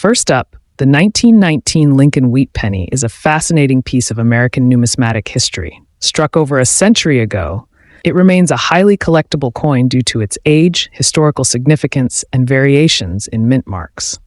First up, the 1919 Lincoln wheat penny is a fascinating piece of American numismatic history. Struck over a century ago, it remains a highly collectible coin due to its age, historical significance, and variations in mint marks.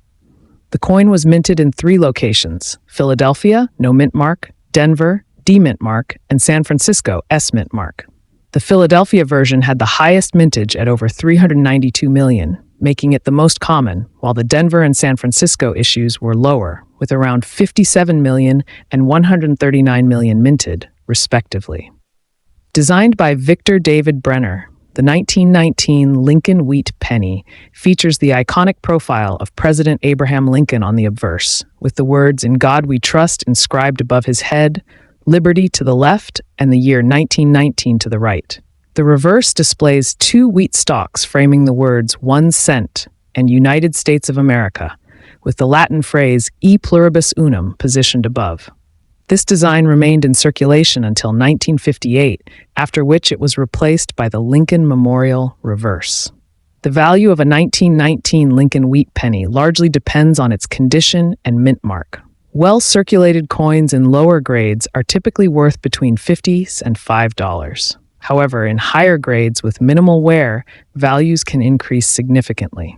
The coin was minted in 3 locations: Philadelphia, no mint mark; Denver, D mint mark; and San Francisco, S mint mark. The Philadelphia version had the highest mintage at over 392 million, making it the most common, while the Denver and San Francisco issues were lower, with around 57 million and 139 million minted, respectively. Designed by Victor David Brenner, the 1919 Lincoln wheat penny features the iconic profile of President Abraham Lincoln on the obverse, with the words "In God We Trust" inscribed above his head, liberty to the left, and the year 1919 to the right. The reverse displays 2 wheat stalks framing the words 1 cent and United States of America, with the Latin phrase e pluribus unum positioned above. This design remained in circulation until 1958, after which it was replaced by the Lincoln Memorial reverse. The value of a 1919 Lincoln wheat penny largely depends on its condition and mint mark. Well-circulated coins in lower grades are typically worth between $50 and $5. However, in higher grades with minimal wear, values can increase significantly.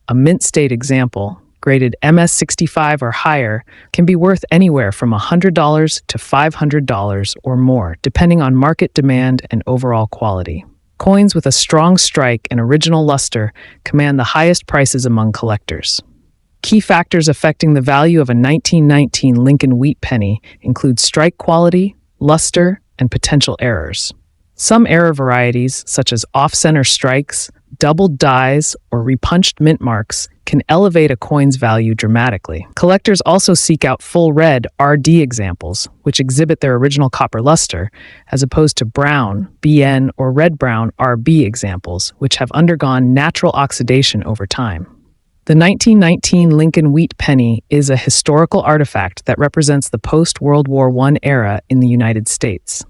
A mint state example, graded MS65 or higher, can be worth anywhere from $100 to $500 or more, depending on market demand and overall quality. Coins with a strong strike and original luster command the highest prices among collectors. Key factors affecting the value of a 1919 Lincoln wheat penny include strike quality, luster, and potential errors. Some error varieties, such as off-center strikes, doubled dies, or repunched mint marks, can elevate a coin's value dramatically. Collectors also seek out full red RD examples, which exhibit their original copper luster, as opposed to brown BN or red-brown RB examples, which have undergone natural oxidation over time. The 1919 Lincoln wheat penny is a historical artifact that represents the post-World War I era in the United States.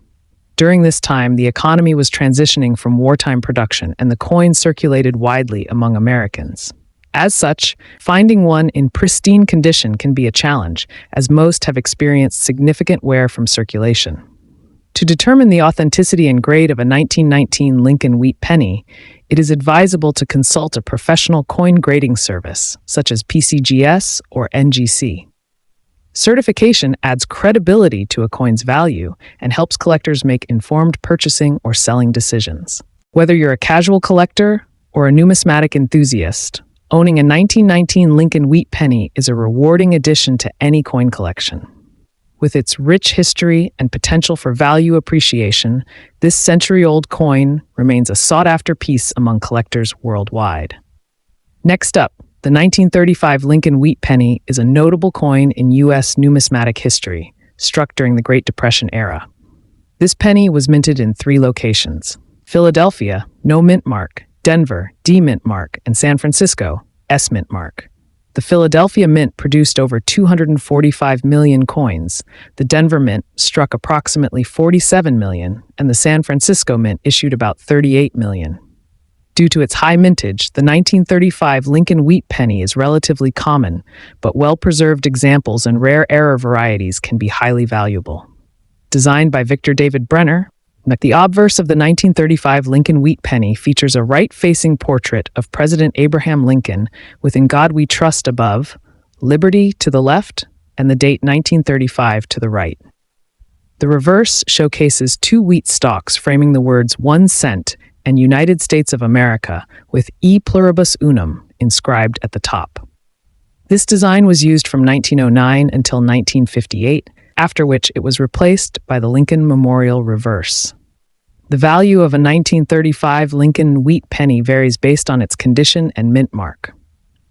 During this time, the economy was transitioning from wartime production, and the coin circulated widely among Americans. As such, finding one in pristine condition can be a challenge, as most have experienced significant wear from circulation. To determine the authenticity and grade of a 1919 Lincoln wheat penny, it is advisable to consult a professional coin grading service, such as PCGS or NGC. Certification adds credibility to a coin's value and helps collectors make informed purchasing or selling decisions. Whether you're a casual collector or a numismatic enthusiast, owning a 1919 Lincoln wheat penny is a rewarding addition to any coin collection. With its rich history and potential for value appreciation, this century-old coin remains a sought-after piece among collectors worldwide. Next up, the 1935 Lincoln wheat penny is a notable coin in U.S. numismatic history, struck during the Great Depression era. This penny was minted in 3 locations: Philadelphia, no mint mark; Denver, D mint mark; and San Francisco, S mint mark. The Philadelphia Mint produced over 245 million coins, the Denver Mint struck approximately 47 million, and the San Francisco Mint issued about 38 million. Due to its high mintage, the 1935 Lincoln wheat penny is relatively common, but well-preserved examples and rare error varieties can be highly valuable. Designed by Victor David Brenner, the obverse of the 1935 Lincoln wheat penny features a right-facing portrait of President Abraham Lincoln with "In God We Trust" above, liberty to the left, and the date 1935 to the right. The reverse showcases 2 wheat stalks framing the words 1 cent and United States of America with e pluribus unum inscribed at the top. This design was used from 1909 until 1958, after which it was replaced by the Lincoln Memorial reverse. The value of a 1935 Lincoln wheat penny varies based on its condition and mint mark.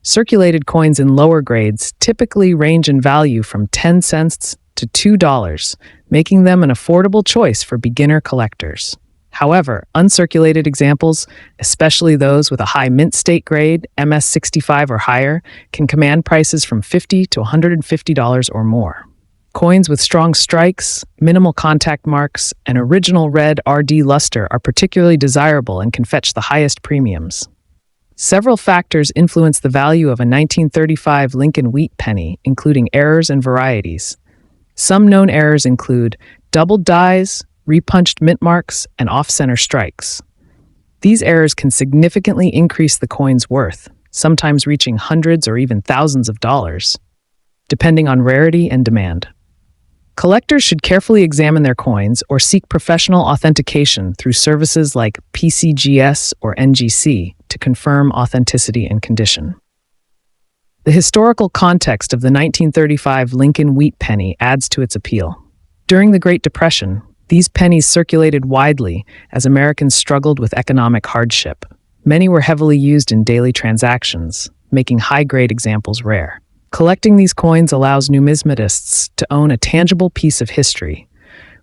Circulated coins in lower grades typically range in value from 10 cents to $2, making them an affordable choice for beginner collectors. However, uncirculated examples, especially those with a high mint state grade, MS65 or higher, can command prices from $50 to $150 or more. Coins with strong strikes, minimal contact marks, and original red RD luster are particularly desirable and can fetch the highest premiums. Several factors influence the value of a 1935 Lincoln wheat penny, including errors and varieties. Some known errors include doubled dies, repunched mint marks, and off-center strikes. These errors can significantly increase the coin's worth, sometimes reaching hundreds or even thousands of dollars, depending on rarity and demand. Collectors should carefully examine their coins or seek professional authentication through services like PCGS or NGC to confirm authenticity and condition. The historical context of the 1935 Lincoln wheat penny adds to its appeal. During the Great Depression, these pennies circulated widely as Americans struggled with economic hardship. Many were heavily used in daily transactions, making high-grade examples rare. Collecting these coins allows numismatists to own a tangible piece of history,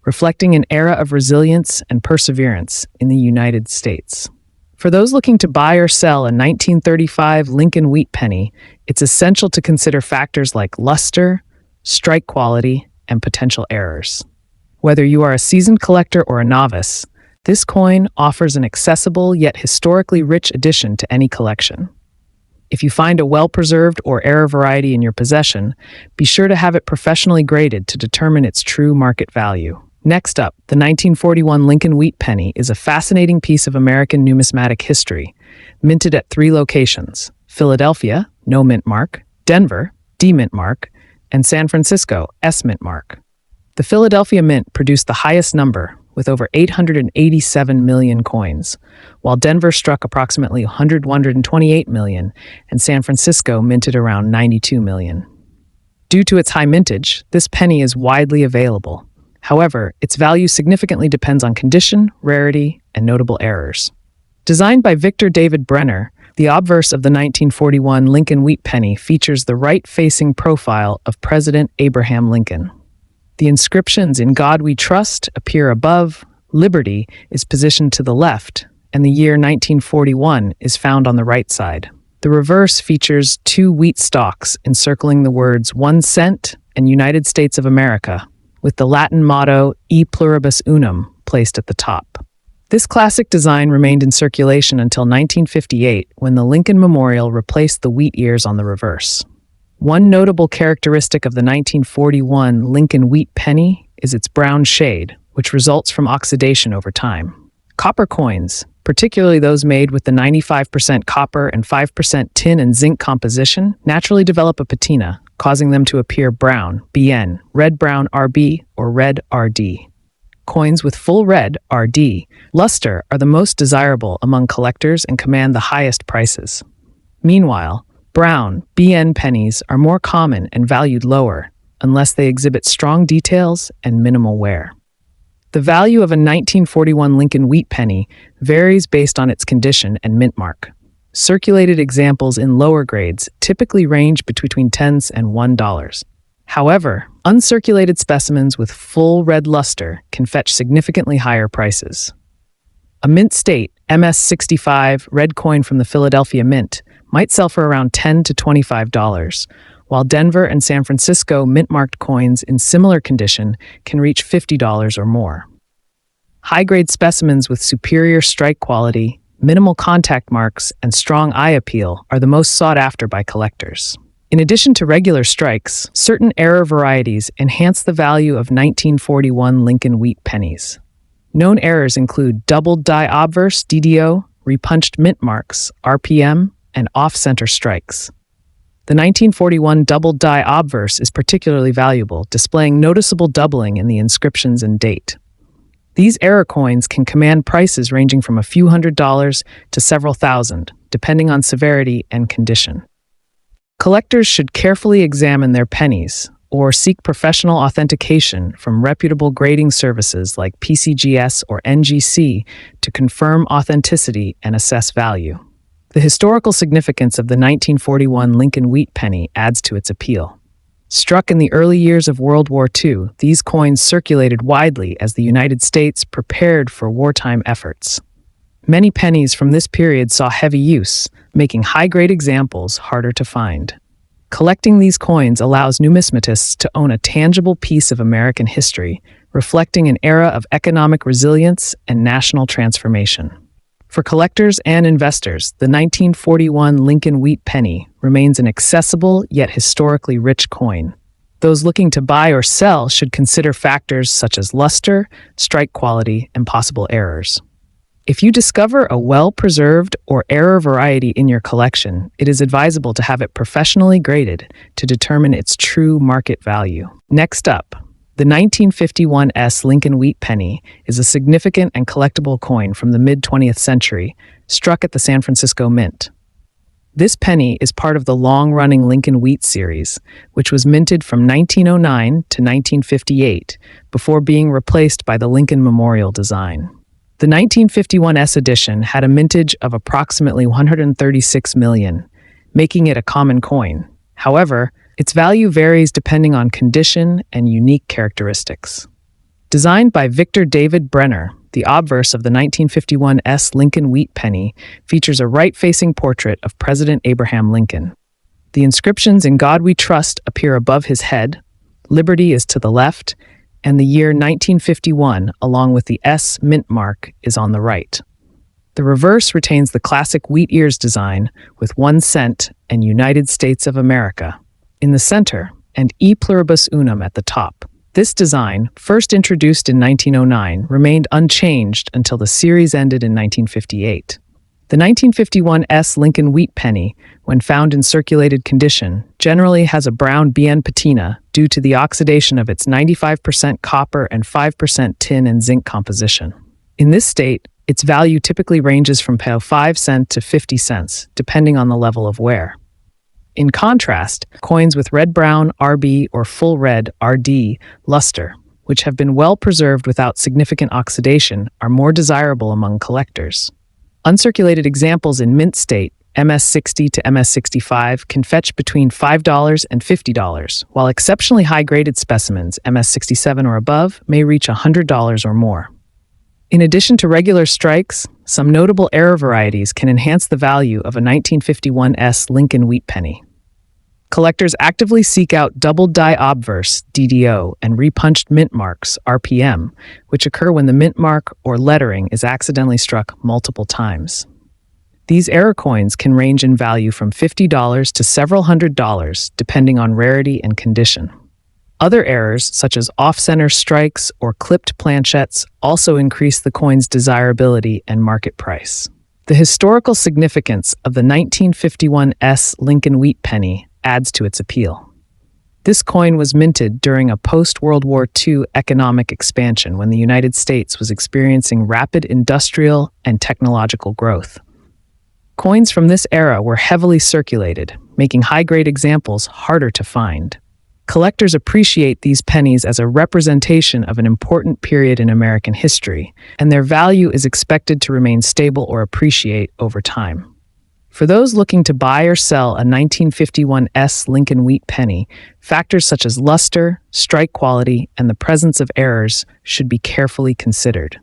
reflecting an era of resilience and perseverance in the United States. For those looking to buy or sell a 1935 Lincoln wheat penny, it's essential to consider factors like luster, strike quality, and potential errors. Whether you are a seasoned collector or a novice, this coin offers an accessible yet historically rich addition to any collection. If you find a well-preserved or error variety in your possession, be sure to have it professionally graded to determine its true market value. Next up, the 1941 Lincoln wheat penny is a fascinating piece of American numismatic history, minted at 3 locations: Philadelphia, no mint mark; Denver, D mint mark; and San Francisco, S mint mark. The Philadelphia Mint produced the highest number, with over 887 million coins, while Denver struck approximately 128 million, and San Francisco minted around 92 million. Due to its high mintage, this penny is widely available. However, its value significantly depends on condition, rarity, and notable errors. Designed by Victor David Brenner, the obverse of the 1941 Lincoln wheat penny features the right-facing profile of President Abraham Lincoln. The inscriptions "In God We Trust" appear above, "Liberty" is positioned to the left, and the year 1941 is found on the right side. The reverse features 2 wheat stalks encircling the words 1 cent and United States of America, with the Latin motto "E pluribus unum" placed at the top. This classic design remained in circulation until 1958, when the Lincoln Memorial replaced the wheat ears on the reverse. One notable characteristic of the 1941 Lincoln wheat penny is its brown shade, which results from oxidation over time. Copper coins, particularly those made with the 95% copper and 5% tin and zinc composition, naturally develop a patina, causing them to appear brown, BN, red-brown RB, or red RD. Coins with full red RD luster are the most desirable among collectors and command the highest prices. Meanwhile, brown, BN pennies are more common and valued lower, unless they exhibit strong details and minimal wear. The value of a 1941 Lincoln wheat penny varies based on its condition and mint mark. Circulated examples in lower grades typically range between $10s and $1. However, uncirculated specimens with full red luster can fetch significantly higher prices. A mint state MS-65 red coin from the Philadelphia Mint might sell for around $10 to $25, while Denver and San Francisco mint-marked coins in similar condition can reach $50 or more. High-grade specimens with superior strike quality, minimal contact marks, and strong eye appeal are the most sought after by collectors. In addition to regular strikes, certain error varieties enhance the value of 1941 Lincoln wheat pennies. Known errors include doubled die obverse DDO, repunched mint marks, RPM, and off-center strikes. The 1941 doubled die obverse is particularly valuable, displaying noticeable doubling in the inscriptions and date. These error coins can command prices ranging from a few $100s to several thousand, depending on severity and condition. Collectors should carefully examine their pennies or seek professional authentication from reputable grading services like PCGS or NGC to confirm authenticity and assess value. The historical significance of the 1941 Lincoln wheat penny adds to its appeal. Struck in the early years of World War II, these coins circulated widely as the United States prepared for wartime efforts. Many pennies from this period saw heavy use, making high-grade examples harder to find. Collecting these coins allows numismatists to own a tangible piece of American history, reflecting an era of economic resilience and national transformation. For collectors and investors, the 1941 Lincoln wheat penny remains an accessible yet historically rich coin. Those looking to buy or sell should consider factors such as luster, strike quality, and possible errors. If you discover a well-preserved or error variety in your collection, it is advisable to have it professionally graded to determine its true market value. Next up, the 1951 Lincoln wheat penny is a significant and collectible coin from the mid-20th century, struck at the San Francisco Mint. This penny is part of the long-running Lincoln wheat series, which was minted from 1909 to 1958 before being replaced by the Lincoln Memorial design. The 1951 edition had a mintage of approximately 136 million, making it a common coin. However, its value varies depending on condition and unique characteristics. Designed by Victor David Brenner, the obverse of the 1951 Lincoln wheat penny features a right-facing portrait of President Abraham Lincoln. The inscriptions "In God We Trust" appear above his head, "Liberty" is to the left, and the year 1951, along with the S mint mark, is on the right. The reverse retains the classic wheat ears design with 1 cent and United States of America in the center and E pluribus unum at the top. This design, first introduced in 1909, remained unchanged until the series ended in 1958. The 1951 Lincoln wheat penny, when found in circulated condition, generally has a brown bien patina due to the oxidation of its 95% copper and 5% tin and zinc composition. In this state, its value typically ranges from 5 cents to 50 cents, depending on the level of wear. In contrast, coins with red-brown RB or full red RD luster, which have been well preserved without significant oxidation, are more desirable among collectors. Uncirculated examples in mint state, MS-60 to MS-65, can fetch between $5 and $50, while exceptionally high-graded specimens, MS-67 or above, may reach $100 or more. In addition to regular strikes, some notable error varieties can enhance the value of a 1951 Lincoln wheat penny. Collectors actively seek out double die obverse (DDO) and repunched mint marks (RPM), which occur when the mint mark or lettering is accidentally struck multiple times. These error coins can range in value from $50 to several $100s, depending on rarity and condition. Other errors, such as off-center strikes or clipped planchettes, also increase the coin's desirability and market price. The historical significance of the 1951 Lincoln wheat penny adds to its appeal. This coin was minted during a post-World War II economic expansion when the United States was experiencing rapid industrial and technological growth. Coins from this era were heavily circulated, making high-grade examples harder to find. Collectors appreciate these pennies as a representation of an important period in American history, and their value is expected to remain stable or appreciate over time. For those looking to buy or sell a 1951 Lincoln wheat penny, factors such as luster, strike quality, and the presence of errors should be carefully considered.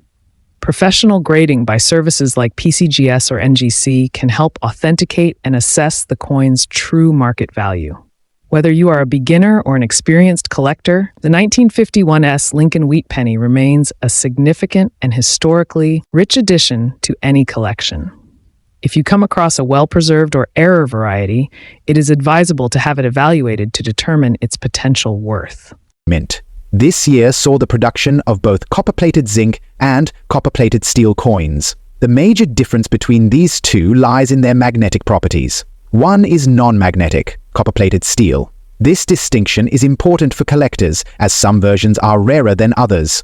Professional grading by services like PCGS or NGC can help authenticate and assess the coin's true market value. Whether you are a beginner or an experienced collector, the 1951 Lincoln wheat penny remains a significant and historically rich addition to any collection. If you come across a well-preserved or error variety, it is advisable to have it evaluated to determine its potential worth. Mint. This year saw the production of both copper-plated zinc and copper-plated steel coins. The major difference between these two lies in their magnetic properties. One is non-magnetic, copper-plated steel. This distinction is important for collectors, as some versions are rarer than others.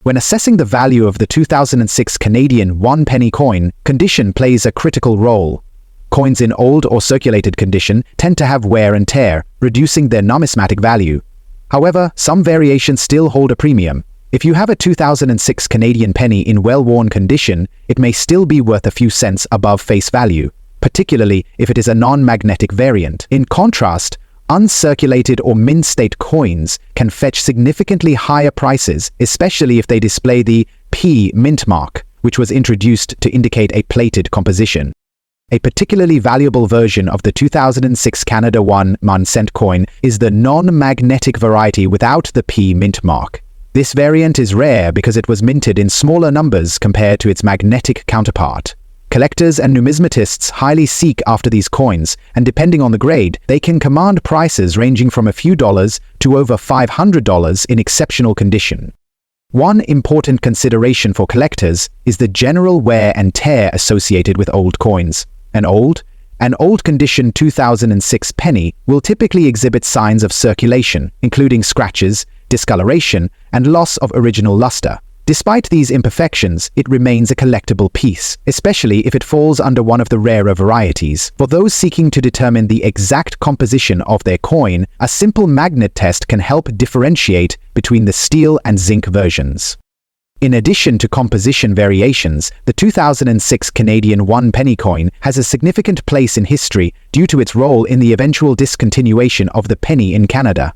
When assessing the value of the 2006 Canadian 1-penny coin, condition plays a critical role. Coins in old or circulated condition tend to have wear and tear, reducing their numismatic value. However, some variations still hold a premium. If you have a 2006 Canadian penny in well-worn condition, it may still be worth a few cents above face value, particularly if it is a non-magnetic variant. In contrast, uncirculated or mint-state coins can fetch significantly higher prices, especially if they display the P mint mark, which was introduced to indicate a plated composition. A particularly valuable version of the 2006 Canada 1 cent coin is the non-magnetic variety without the P mint mark. This variant is rare because it was minted in smaller numbers compared to its magnetic counterpart. Collectors and numismatists highly seek after these coins, and depending on the grade, they can command prices ranging from a few dollars to over $500 in exceptional condition. One important consideration for collectors is the general wear and tear associated with old coins. An old condition 2006 penny will typically exhibit signs of circulation, including scratches, discoloration, and loss of original luster. Despite these imperfections, it remains a collectible piece, especially if it falls under one of the rarer varieties. For those seeking to determine the exact composition of their coin, a simple magnet test can help differentiate between the steel and zinc versions. In addition to composition variations, the 2006 Canadian 1 penny coin has a significant place in history due to its role in the eventual discontinuation of the penny in Canada.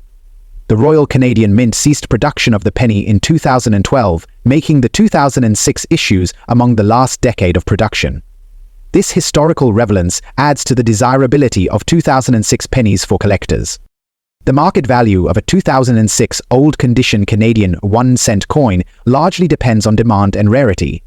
The Royal Canadian Mint ceased production of the penny in 2012, making the 2006 issues among the last decade of production. This historical relevance adds to the desirability of 2006 pennies for collectors. The market value of a 2006 old-condition Canadian 1-cent coin largely depends on demand and rarity.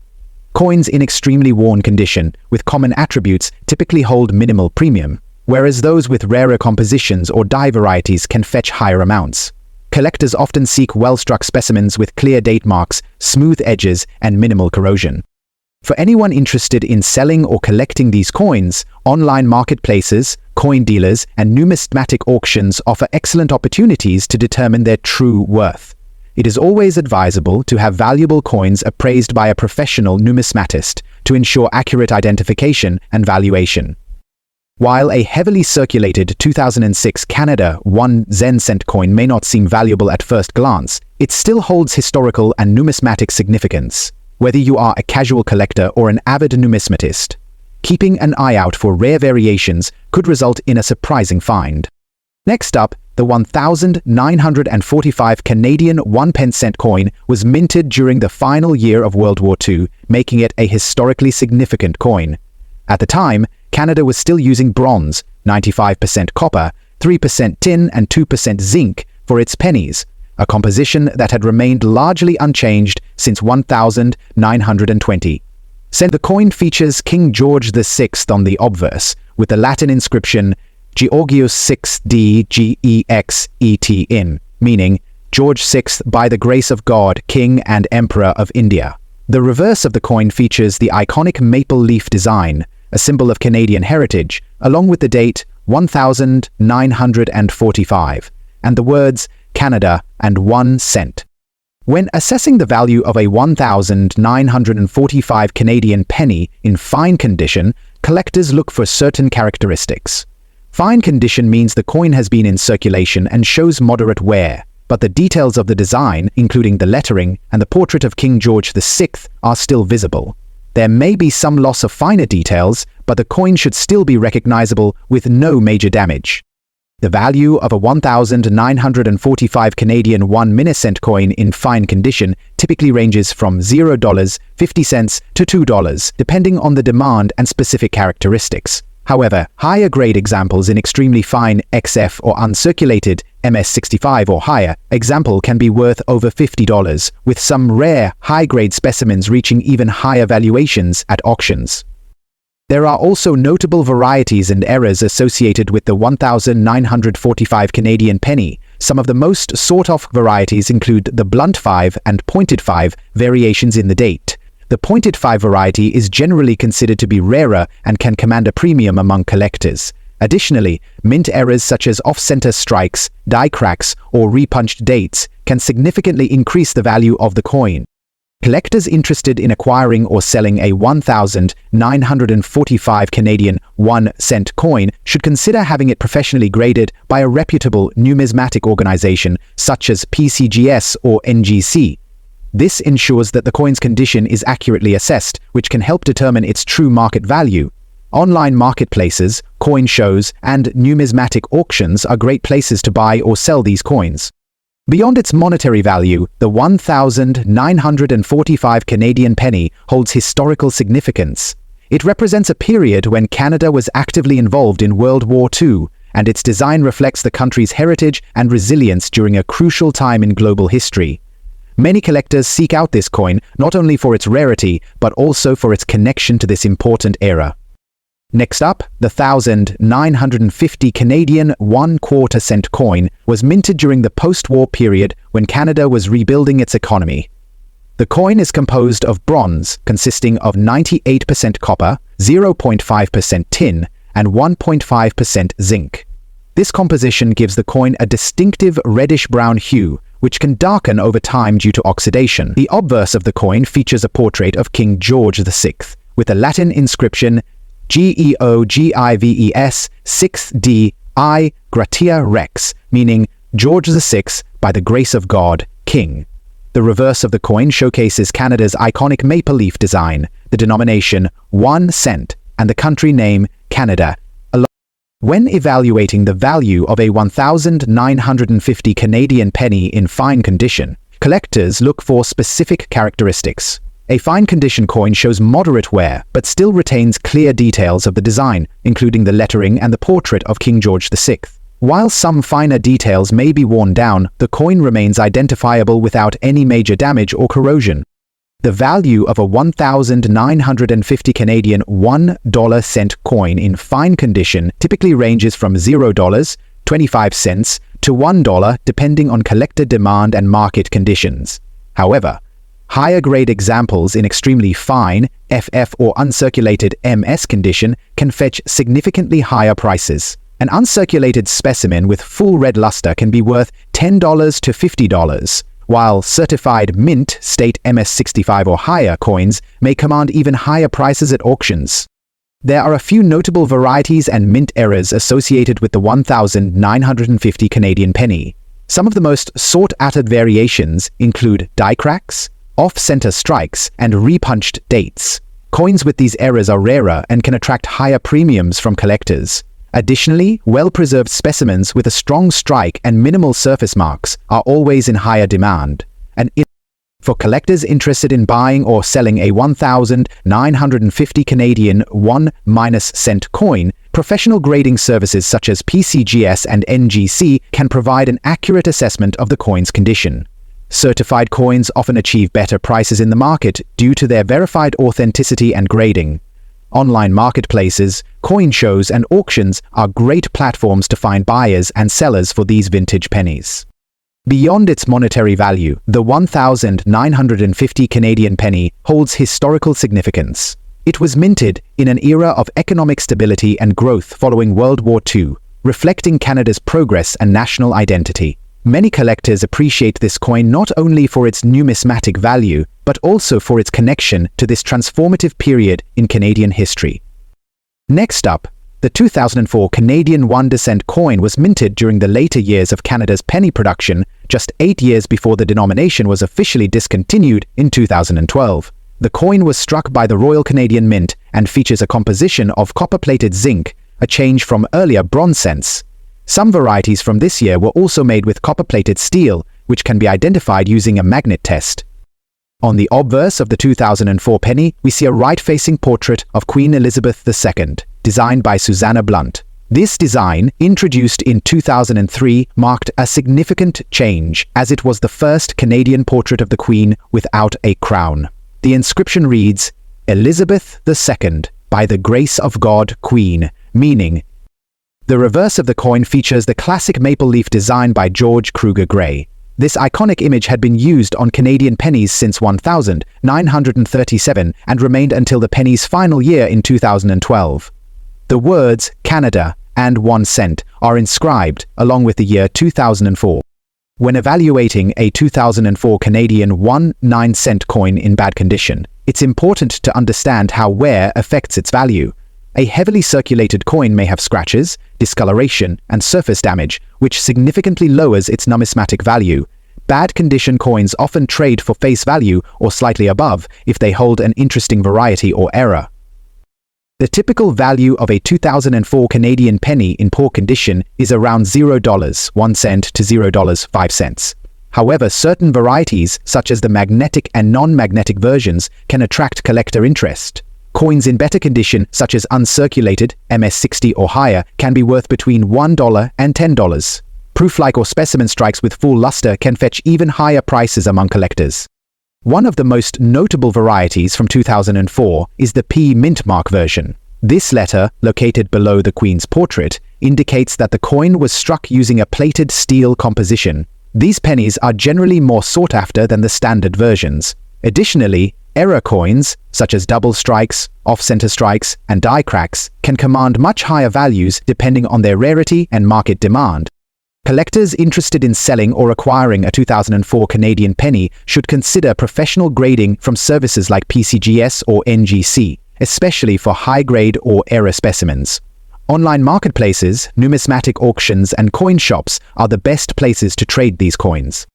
Coins in extremely worn condition, with common attributes, typically hold minimal premium, whereas those with rarer compositions or die varieties can fetch higher amounts. Collectors often seek well-struck specimens with clear date marks, smooth edges, and minimal corrosion. For anyone interested in selling or collecting these coins, online marketplaces, coin dealers, and numismatic auctions offer excellent opportunities to determine their true worth. It is always advisable to have valuable coins appraised by a professional numismatist to ensure accurate identification and valuation. While a heavily circulated 2006 Canada 1 Zen-cent coin may not seem valuable at first glance, it still holds historical and numismatic significance. Whether you are a casual collector or an avid numismatist, keeping an eye out for rare variations could result in a surprising find. Next up, the 1945 Canadian 1-cent coin was minted during the final year of World War II, making it a historically significant coin. At the time, Canada was still using bronze, 95% copper, 3% tin, and 2% zinc for its pennies, a composition that had remained largely unchanged since 1920. The coin features King George VI on the obverse, with the Latin inscription Georgius VI Dgexet in, meaning George VI by the grace of God, King and Emperor of India. The reverse of the coin features the iconic maple leaf design, a symbol of Canadian heritage, along with the date 1945, and the words Canada and 1 cent. When assessing the value of a 1945 Canadian penny in fine condition, collectors look for certain characteristics. Fine condition means the coin has been in circulation and shows moderate wear, but the details of the design, including the lettering and the portrait of King George VI, are still visible. There may be some loss of finer details, but the coin should still be recognizable with no major damage. The value of a 1945 Canadian 1 cent coin in fine condition typically ranges from $0.50 to $2, depending on the demand and specific characteristics. However, higher grade examples in extremely fine XF or uncirculated MS65 or higher example can be worth over $50, with some rare, high-grade specimens reaching even higher valuations at auctions. There are also notable varieties and errors associated with the 1945 Canadian penny. Some of the most sought-after varieties include the blunt 5 and pointed 5 variations in the date. The pointed 5 variety is generally considered to be rarer and can command a premium among collectors. Additionally, mint errors such as off-center strikes, die cracks, or repunched dates can significantly increase the value of the coin. Collectors interested in acquiring or selling a 1945 Canadian 1 cent coin should consider having it professionally graded by a reputable numismatic organization such as PCGS or NGC. This ensures that the coin's condition is accurately assessed, which can help determine its true market value. Online marketplaces, coin shows, and numismatic auctions are great places to buy or sell these coins. Beyond its monetary value, the 1945 Canadian penny holds historical significance. It represents a period when Canada was actively involved in World War II, and its design reflects the country's heritage and resilience during a crucial time in global history. Many collectors seek out this coin not only for its rarity, but also for its connection to this important era. Next up, the 1,950 Canadian 1/4 cent coin was minted during the post-war period when Canada was rebuilding its economy. The coin is composed of bronze, consisting of 98% copper, 0.5% tin, and 1.5% zinc. This composition gives the coin a distinctive reddish-brown hue, which can darken over time due to oxidation. The obverse of the coin features a portrait of King George VI, with a Latin inscription Geogives 6D I Gratia Rex, meaning George VI, by the grace of God, King. The reverse of the coin showcases Canada's iconic maple leaf design, the denomination 1 cent, and the country name Canada. When evaluating the value of a 1,950 Canadian penny in fine condition, collectors look for specific characteristics. A fine condition coin shows moderate wear, but still retains clear details of the design, including the lettering and the portrait of King George VI. While some finer details may be worn down, the coin remains identifiable without any major damage or corrosion. The value of a 1,950 Canadian $1 coin in fine condition typically ranges from $0.25 to $1 depending on collector demand and market conditions. However, higher-grade examples in extremely fine, FF or uncirculated MS condition can fetch significantly higher prices. An uncirculated specimen with full red luster can be worth $10 to $50. While certified mint state MS65 or higher coins may command even higher prices at auctions. There are a few notable varieties and mint errors associated with the 1,950 Canadian penny. Some of the most sought-after variations include die cracks, off-center strikes, and repunched dates. Coins with these errors are rarer and can attract higher premiums from collectors. Additionally, well-preserved specimens with a strong strike and minimal surface marks are always in higher demand. For collectors interested in buying or selling a 1,950 Canadian 1- coin, professional grading services such as PCGS and NGC can provide an accurate assessment of the coin's condition. Certified coins often achieve better prices in the market due to their verified authenticity and grading. Online marketplaces, coin shows, and auctions are great platforms to find buyers and sellers for these vintage pennies. Beyond its monetary value, the 1,950 Canadian penny holds historical significance. It was minted in an era of economic stability and growth following World War II, reflecting Canada's progress and national identity. Many collectors appreciate this coin not only for its numismatic value, but also for its connection to this transformative period in Canadian history. Next up, the 2004 Canadian 1% coin was minted during the later years of Canada's penny production, just 8 years before the denomination was officially discontinued in 2012. The coin was struck by the Royal Canadian Mint and features a composition of copper-plated zinc, a change from earlier bronze cents. Some varieties from this year were also made with copper-plated steel, which can be identified using a magnet test. On the obverse of the 2004 penny, we see a right-facing portrait of Queen Elizabeth II, designed by Susanna Blunt. This design, introduced in 2003, marked a significant change, as it was the first Canadian portrait of the Queen without a crown. The inscription reads, "Elizabeth II, by the grace of God, Queen," meaning. The reverse of the coin features the classic maple leaf design by George Kruger Gray. This iconic image had been used on Canadian pennies since 1937 and remained until the penny's final year in 2012. The words Canada and 1 cent are inscribed along with the year 2004. When evaluating a 2004 Canadian 1/9 coin in bad condition, it's important to understand how wear affects its value. A heavily circulated coin may have scratches, discoloration, and surface damage, which significantly lowers its numismatic value. Bad condition coins often trade for face value or slightly above if they hold an interesting variety or error. The typical value of a 2004 Canadian penny in poor condition is around $0.01 to $0.05. However, certain varieties, such as the magnetic and non-magnetic versions, can attract collector interest. Coins in better condition, such as uncirculated, MS60 or higher, can be worth between $1 and $10. Proof-like or specimen strikes with full luster can fetch even higher prices among collectors. One of the most notable varieties from 2004 is the P mint mark version. This letter, located below the Queen's portrait, indicates that the coin was struck using a plated steel composition. These pennies are generally more sought after than the standard versions. Additionally, error coins, such as double strikes, off-center strikes, and die cracks, can command much higher values depending on their rarity and market demand. Collectors interested in selling or acquiring a 2004 Canadian penny should consider professional grading from services like PCGS or NGC, especially for high-grade or error specimens. Online marketplaces, numismatic auctions, and coin shops are the best places to trade these coins.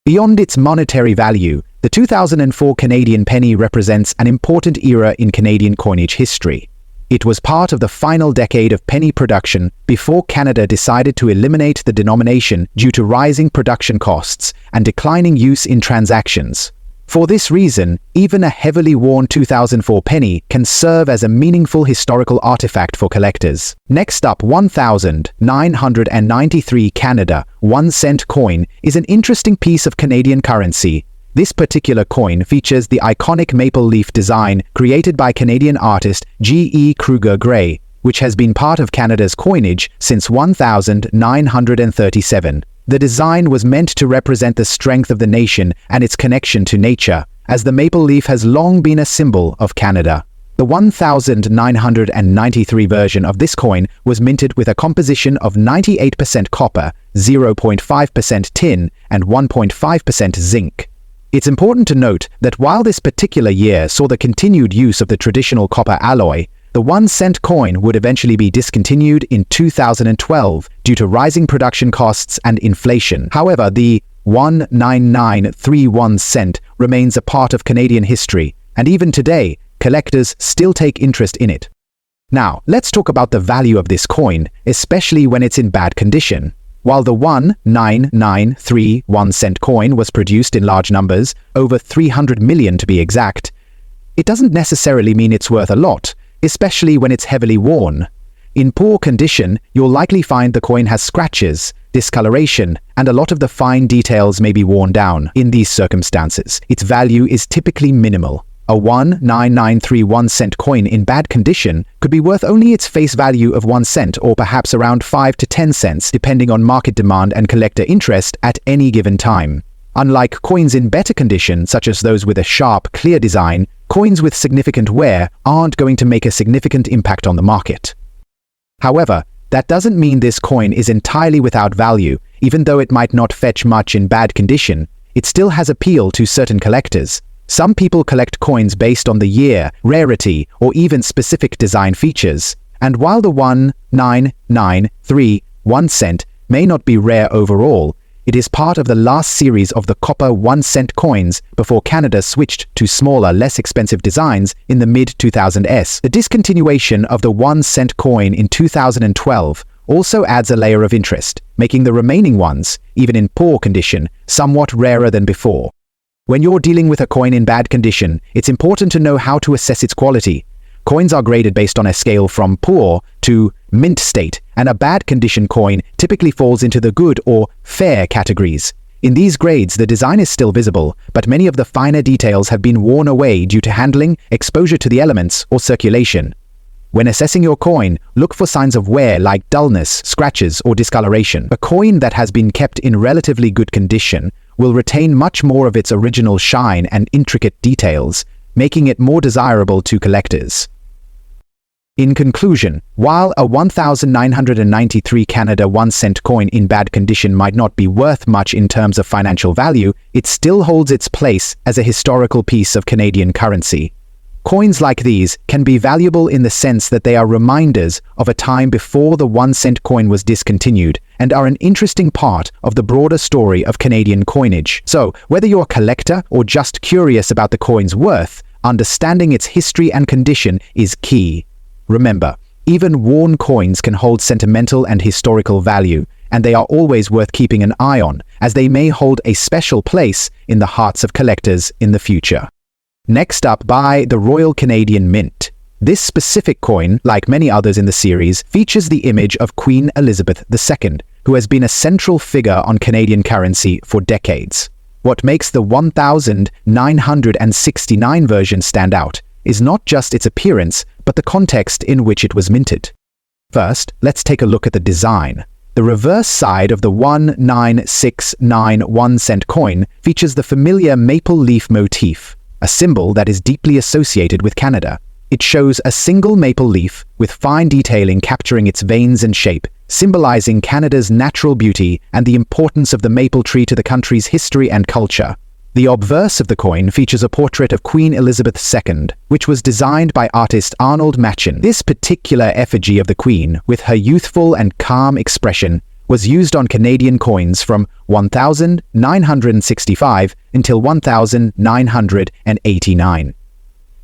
Beyond its monetary value, the 2004 Canadian penny represents an important era in Canadian coinage history. It was part of the final decade of penny production before Canada decided to eliminate the denomination due to rising production costs and declining use in transactions. For this reason, even a heavily worn 2004 penny can serve as a meaningful historical artifact for collectors. Next up, 1993 Canada 1-cent coin is an interesting piece of Canadian currency. This particular coin features the iconic maple leaf design created by Canadian artist G.E. Kruger Gray, which has been part of Canada's coinage since 1937. The design was meant to represent the strength of the nation and its connection to nature, as the maple leaf has long been a symbol of Canada. The 1993 version of this coin was minted with a composition of 98% copper, 0.5% tin, and 1.5% zinc. It's important to note that while this particular year saw the continued use of the traditional copper alloy, the 1-cent coin would eventually be discontinued in 2012 due to rising production costs and inflation. However, the 19931 cent remains a part of Canadian history, and even today, collectors still take interest in it. Now, let's talk about the value of this coin, especially when it's in bad condition. While the 19931 cent coin was produced in large numbers, over 300 million to be exact, it doesn't necessarily mean it's worth a lot, especially when it's heavily worn. In poor condition, you'll likely find the coin has scratches, discoloration, and a lot of the fine details may be worn down. In these circumstances, its value is typically minimal. A 19931 cent coin in bad condition could be worth only its face value of 1 cent or perhaps around 5 to 10 cents depending on market demand and collector interest at any given time. Unlike coins in better condition, such as those with a sharp, clear design, coins with significant wear aren't going to make a significant impact on the market. However, that doesn't mean this coin is entirely without value. Even though it might not fetch much in bad condition, it still has appeal to certain collectors. Some people collect coins based on the year, rarity, or even specific design features. And while the 19931 cent may not be rare overall, it is part of the last series of the copper 1-cent coins before Canada switched to smaller, less expensive designs in the mid-2000s. The discontinuation of the 1-cent coin in 2012 also adds a layer of interest, making the remaining ones, even in poor condition, somewhat rarer than before. When you're dealing with a coin in bad condition, it's important to know how to assess its quality. Coins are graded based on a scale from poor to mint state, and a bad condition coin typically falls into the good or fair categories. In these grades, the design is still visible, but many of the finer details have been worn away due to handling, exposure to the elements, or circulation. When assessing your coin, look for signs of wear like dullness, scratches, or discoloration. A coin that has been kept in relatively good condition will retain much more of its original shine and intricate details, making it more desirable to collectors. In conclusion, while a 1993 Canada 1-cent coin in bad condition might not be worth much in terms of financial value, it still holds its place as a historical piece of Canadian currency. Coins like these can be valuable in the sense that they are reminders of a time before the 1-cent coin was discontinued and are an interesting part of the broader story of Canadian coinage. So, whether you're a collector or just curious about the coin's worth, understanding its history and condition is key. Remember, even worn coins can hold sentimental and historical value, and they are always worth keeping an eye on, as they may hold a special place in the hearts of collectors in the future. Next up, by the Royal Canadian Mint. This specific coin, like many others in the series, features the image of Queen Elizabeth II, who has been a central figure on Canadian currency for decades. What makes the 1969 version stand out is not just its appearance, but the context in which it was minted. First, let's take a look at the design. The reverse side of the 1969 1-cent coin features the familiar maple leaf motif, a symbol that is deeply associated with Canada. It shows a single maple leaf with fine detailing capturing its veins and shape, symbolizing Canada's natural beauty and the importance of the maple tree to the country's history and culture. The obverse of the coin features a portrait of Queen Elizabeth II, which was designed by artist Arnold Machen. This particular effigy of the Queen, with her youthful and calm expression, was used on Canadian coins from 1965 until 1989.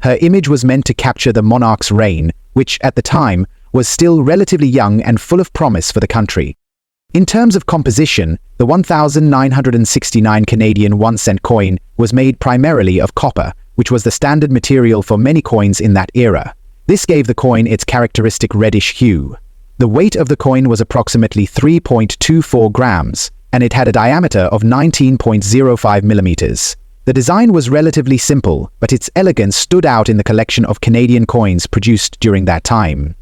Her image was meant to capture the monarch's reign, which, at the time, was still relatively young and full of promise for the country. In terms of composition, the 1969 Canadian 1-cent coin was made primarily of copper, which was the standard material for many coins in that era. This gave the coin its characteristic reddish hue. The weight of the coin was approximately 3.24 grams, and it had a diameter of 19.05 millimeters. The design was relatively simple, but its elegance stood out in the collection of Canadian coins produced during that time.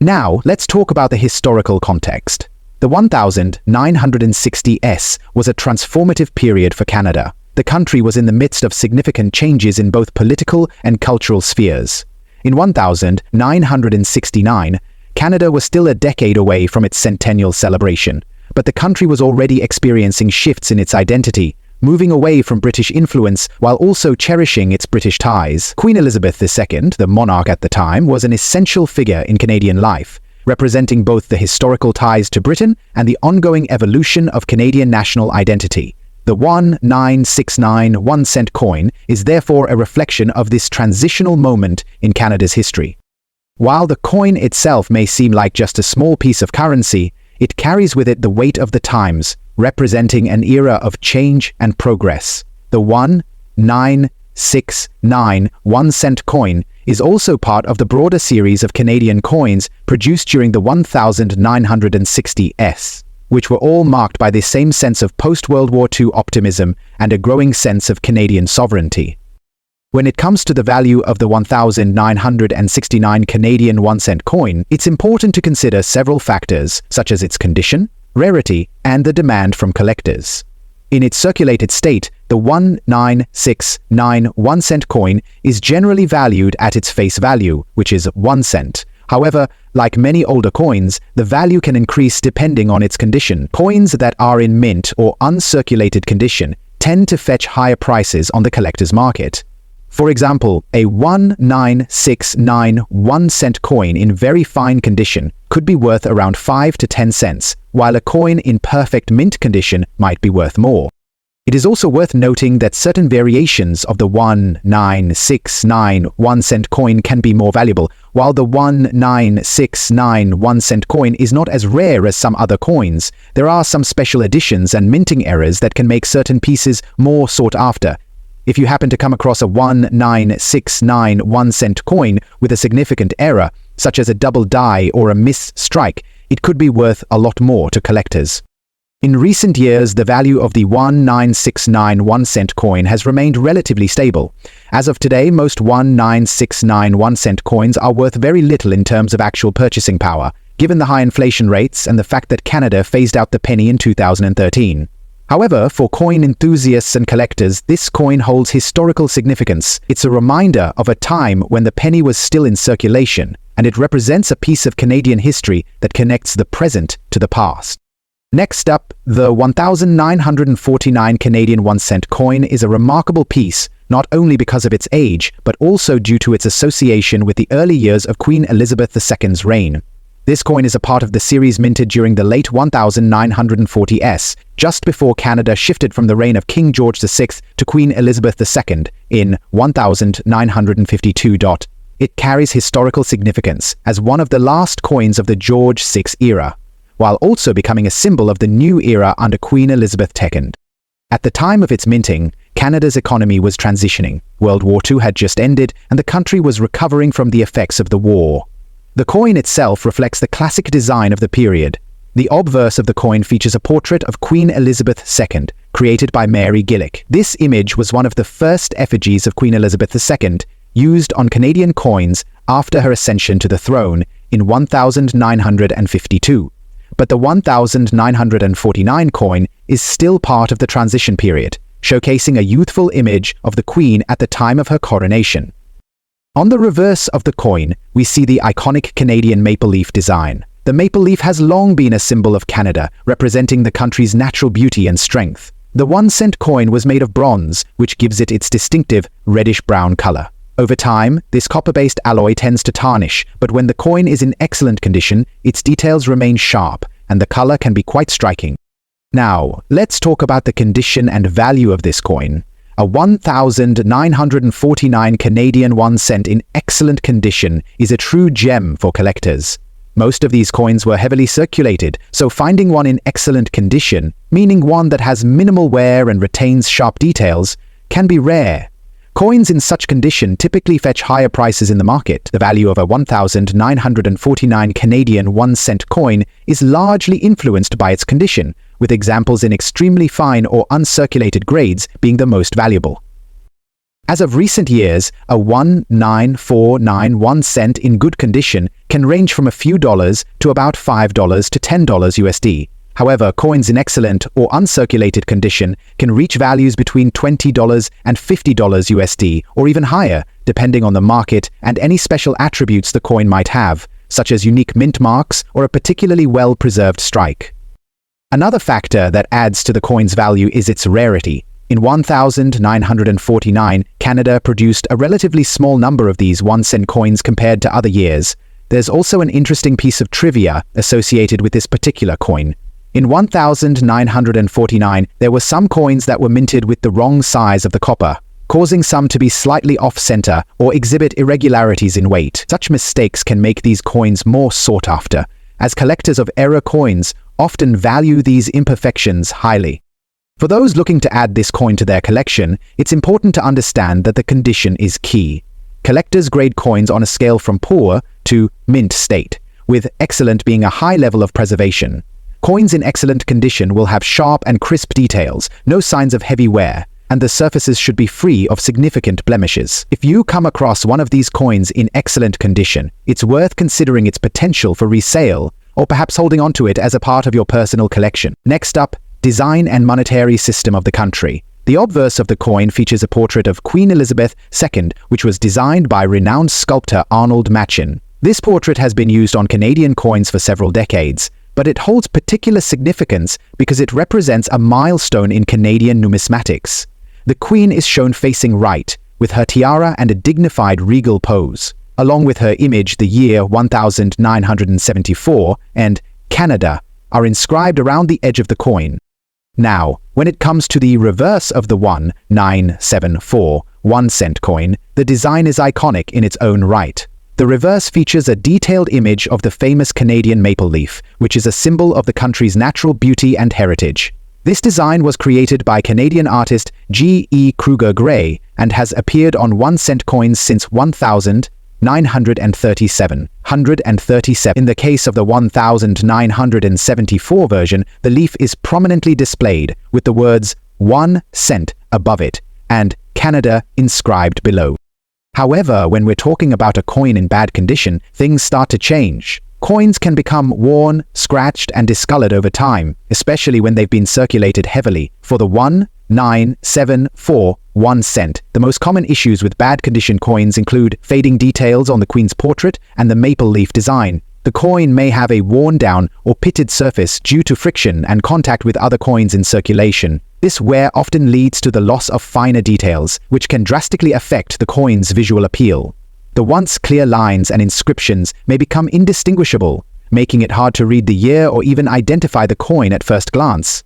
Now, let's talk about the historical context. The 1960s was a transformative period for Canada. The country was in the midst of significant changes in both political and cultural spheres. In 1969, Canada was still a decade away from its centennial celebration, but the country was already experiencing shifts in its identity, moving away from British influence while also cherishing its British ties. Queen Elizabeth II, the monarch at the time, was an essential figure in Canadian life, representing both the historical ties to Britain and the ongoing evolution of Canadian national identity. The 1969 1-cent coin is therefore a reflection of this transitional moment in Canada's history. While the coin itself may seem like just a small piece of currency, it carries with it the weight of the times, representing an era of change and progress. The 1969 1-cent coin is also part of the broader series of Canadian coins produced during the 1960s, which were all marked by the same sense of post-World War II optimism and a growing sense of Canadian sovereignty. When it comes to the value of the 1969 Canadian 1-cent coin, it's important to consider several factors, such as its condition, rarity, and the demand from collectors. In its circulated state, the 1969 1-cent coin is generally valued at its face value, which is 1 cent. However, like many older coins, the value can increase depending on its condition. Coins that are in mint or uncirculated condition tend to fetch higher prices on the collector's market. For example, a 1969 1-cent coin in very fine condition could be worth around 5 to 10 cents, while a coin in perfect mint condition might be worth more. It is also worth noting that certain variations of the 1969 1-cent coin can be more valuable, while the 1969 1-cent coin is not as rare as some other coins. There are some special editions and minting errors that can make certain pieces more sought after. If you happen to come across a 1969 1-cent coin with a significant error, such as a double die or a missed strike, it could be worth a lot more to collectors. In recent years, the value of the 1969 1-cent coin has remained relatively stable. As of today, most 1969 1-cent coins are worth very little in terms of actual purchasing power, given the high inflation rates and the fact that Canada phased out the penny in 2013. However, for coin enthusiasts and collectors, this coin holds historical significance. It's a reminder of a time when the penny was still in circulation, and it represents a piece of Canadian history that connects the present to the past. Next up, the 1949 Canadian 1-cent coin is a remarkable piece, not only because of its age, but also due to its association with the early years of Queen Elizabeth II's reign. This coin is a part of the series minted during the late 1940s, just before Canada shifted from the reign of King George VI to Queen Elizabeth II in 1952. It carries historical significance as one of the last coins of the George VI era, while also becoming a symbol of the new era under Queen Elizabeth II. At the time of its minting, Canada's economy was transitioning. World War II had just ended, and the country was recovering from the effects of the war. The coin itself reflects the classic design of the period. The obverse of the coin features a portrait of Queen Elizabeth II, created by Mary Gillick. This image was one of the first effigies of Queen Elizabeth II used on Canadian coins after her ascension to the throne in 1952. But the 1949 coin is still part of the transition period, showcasing a youthful image of the Queen at the time of her coronation. On the reverse of the coin, we see the iconic Canadian maple leaf design. The maple leaf has long been a symbol of Canada, representing the country's natural beauty and strength. The 1-cent coin was made of bronze, which gives it its distinctive reddish-brown color. Over time, this copper-based alloy tends to tarnish, but when the coin is in excellent condition, its details remain sharp, and the color can be quite striking. Now, let's talk about the condition and value of this coin. A 1949 Canadian 1 cent in excellent condition is a true gem for collectors. Most of these coins were heavily circulated, so finding one in excellent condition, meaning one that has minimal wear and retains sharp details, can be rare. Coins in such condition typically fetch higher prices in the market. The value of a 1949 Canadian 1 cent coin is largely influenced by its condition, with examples in extremely fine or uncirculated grades being the most valuable. As of recent years, a 1949 1 cent in good condition can range from a few dollars to about $5 to $10 USD. However, coins in excellent or uncirculated condition can reach values between $20 and $50 USD, or even higher, depending on the market and any special attributes the coin might have, such as unique mint marks or a particularly well-preserved strike. Another factor that adds to the coin's value is its rarity. In 1949, Canada produced a relatively small number of these 1 cent coins compared to other years. There's also an interesting piece of trivia associated with this particular coin. In 1949, there were some coins that were minted with the wrong size of the copper, causing some to be slightly off-center or exhibit irregularities in weight. Such mistakes can make these coins more sought after, as collectors of error coins often value these imperfections highly. For those looking to add this coin to their collection, it's important to understand that the condition is key. Collectors grade coins on a scale from poor to mint state, with excellent being a high level of preservation. Coins in excellent condition will have sharp and crisp details, no signs of heavy wear, and the surfaces should be free of significant blemishes. If you come across one of these coins in excellent condition, it's worth considering its potential for resale, or perhaps holding onto it as a part of your personal collection. Next up, design and monetary system of the country. The obverse of the coin features a portrait of Queen Elizabeth II, which was designed by renowned sculptor Arnold Machin. This portrait has been used on Canadian coins for several decades, but it holds particular significance because it represents a milestone in Canadian numismatics. The Queen is shown facing right, with her tiara and a dignified regal pose. Along with her image, the year 1974 and Canada are inscribed around the edge of the coin. Now, when it comes to the reverse of the 1974 1 cent coin, the design is iconic in its own right. The reverse features a detailed image of the famous Canadian maple leaf, which is a symbol of the country's natural beauty and heritage. This design was created by Canadian artist G. E. Kruger Gray and has appeared on 1 cent coins since 1937. In the case of the 1974 version, the leaf is prominently displayed with the words 1 cent above it and Canada inscribed below. However, when we're talking about a coin in bad condition, things start to change. Coins can become worn, scratched, and discolored over time, especially when they've been circulated heavily. For the 1974 1 cent, the most common issues with bad condition coins include fading details on the Queen's portrait and the maple leaf design. The coin may have a worn down or pitted surface due to friction and contact with other coins in circulation. This wear often leads to the loss of finer details, which can drastically affect the coin's visual appeal. The once clear lines and inscriptions may become indistinguishable, making it hard to read the year or even identify the coin at first glance.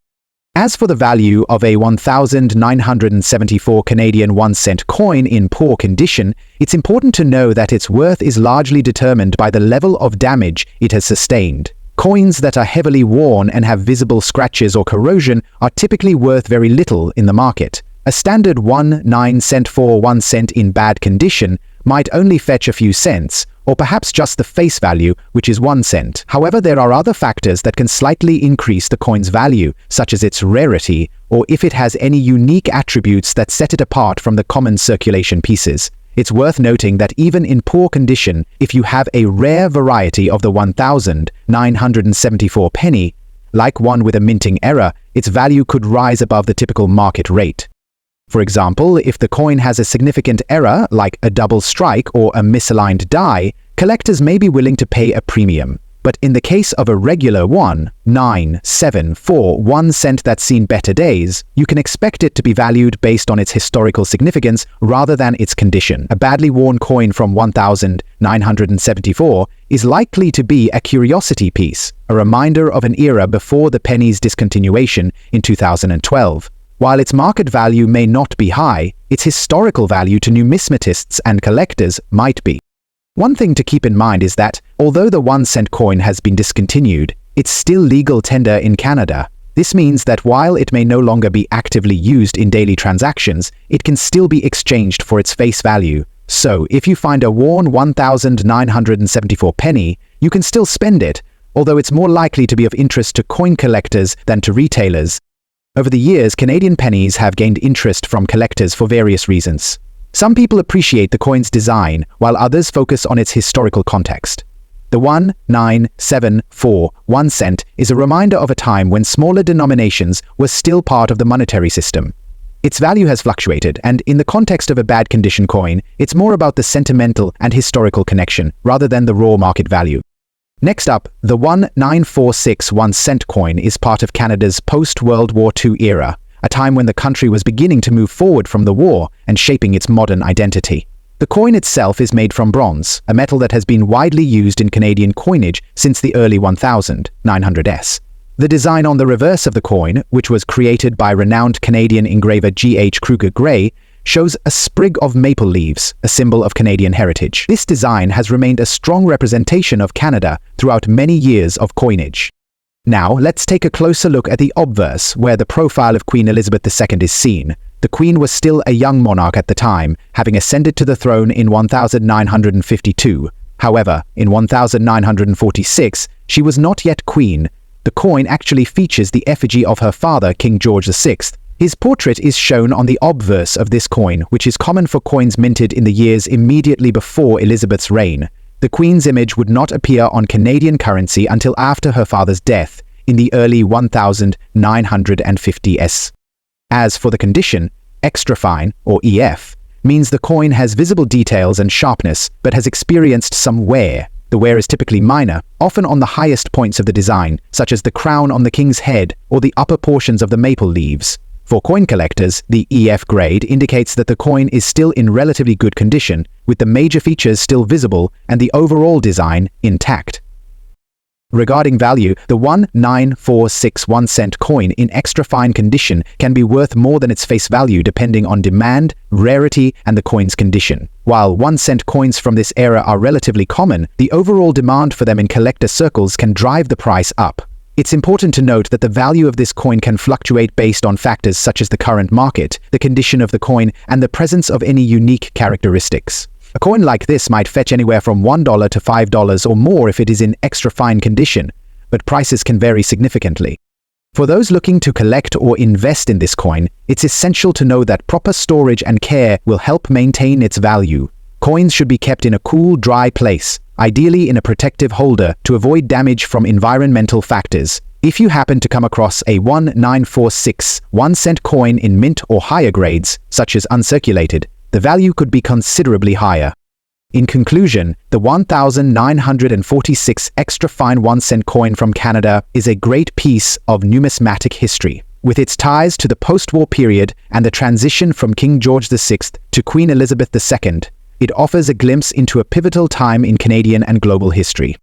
As for the value of a 1974 Canadian 1 cent coin in poor condition, it's important to know that its worth is largely determined by the level of damage it has sustained. Coins that are heavily worn and have visible scratches or corrosion are typically worth very little in the market. A standard 1974 1 cent in bad condition might only fetch a few cents, or perhaps just the face value, which is 1 cent. However, there are other factors that can slightly increase the coin's value, such as its rarity, or if it has any unique attributes that set it apart from the common circulation pieces. It's worth noting that even in poor condition, if you have a rare variety of the 1,974 penny, like one with a minting error, its value could rise above the typical market rate. For example, if the coin has a significant error, like a double strike or a misaligned die, collectors may be willing to pay a premium. But in the case of a regular 1,974 cent that's seen better days, you can expect it to be valued based on its historical significance rather than its condition. A badly worn coin from 1,974 is likely to be a curiosity piece, a reminder of an era before the penny's discontinuation in 2012. While its market value may not be high, its historical value to numismatists and collectors might be. One thing to keep in mind is that, although the 1 cent coin has been discontinued, it's still legal tender in Canada. This means that while it may no longer be actively used in daily transactions, it can still be exchanged for its face value. So, if you find a worn 1,974 penny, you can still spend it, although it's more likely to be of interest to coin collectors than to retailers. Over the years, Canadian pennies have gained interest from collectors for various reasons. Some people appreciate the coin's design, while others focus on its historical context. The 1,974 cent is a reminder of a time when smaller denominations were still part of the monetary system. Its value has fluctuated, and in the context of a bad condition coin, it's more about the sentimental and historical connection rather than the raw market value. Next up, the 1,946 cent coin is part of Canada's post-World War II era, a time when the country was beginning to move forward from the war and shaping its modern identity. The coin itself is made from bronze, a metal that has been widely used in Canadian coinage since the early 1900s. The design on the reverse of the coin, which was created by renowned Canadian engraver G.H. Kruger Gray, shows a sprig of maple leaves, a symbol of Canadian heritage. This design has remained a strong representation of Canada throughout many years of coinage. Now, let's take a closer look at the obverse, where the profile of Queen Elizabeth II is seen. The Queen was still a young monarch at the time, having ascended to the throne in 1952. However, in 1946, she was not yet Queen. The coin actually features the effigy of her father, King George VI. His portrait is shown on the obverse of this coin, which is common for coins minted in the years immediately before Elizabeth's reign. The Queen's image would not appear on Canadian currency until after her father's death, in the early 1950s. As for the condition, extra fine, or EF, means the coin has visible details and sharpness, but has experienced some wear. The wear is typically minor, often on the highest points of the design, such as the crown on the king's head or the upper portions of the maple leaves. For coin collectors, the EF grade indicates that the coin is still in relatively good condition, with the major features still visible and the overall design intact. Regarding value, the 1,946 cent coin in extra fine condition can be worth more than its face value depending on demand, rarity, and the coin's condition. While 1 cent coins from this era are relatively common, the overall demand for them in collector circles can drive the price up. It's important to note that the value of this coin can fluctuate based on factors such as the current market, the condition of the coin, and the presence of any unique characteristics. A coin like this might fetch anywhere from $1 to $5 or more if it is in extra fine condition, but prices can vary significantly. For those looking to collect or invest in this coin, it's essential to know that proper storage and care will help maintain its value. Coins should be kept in a cool, dry place, ideally in a protective holder to avoid damage from environmental factors. If you happen to come across a 1,946 cent coin in mint or higher grades, such as uncirculated, the value could be considerably higher. In conclusion, the 1,946 extra fine 1 cent coin from Canada is a great piece of numismatic history. With its ties to the post-war period and the transition from King George VI to Queen Elizabeth II, it offers a glimpse into a pivotal time in Canadian and global history.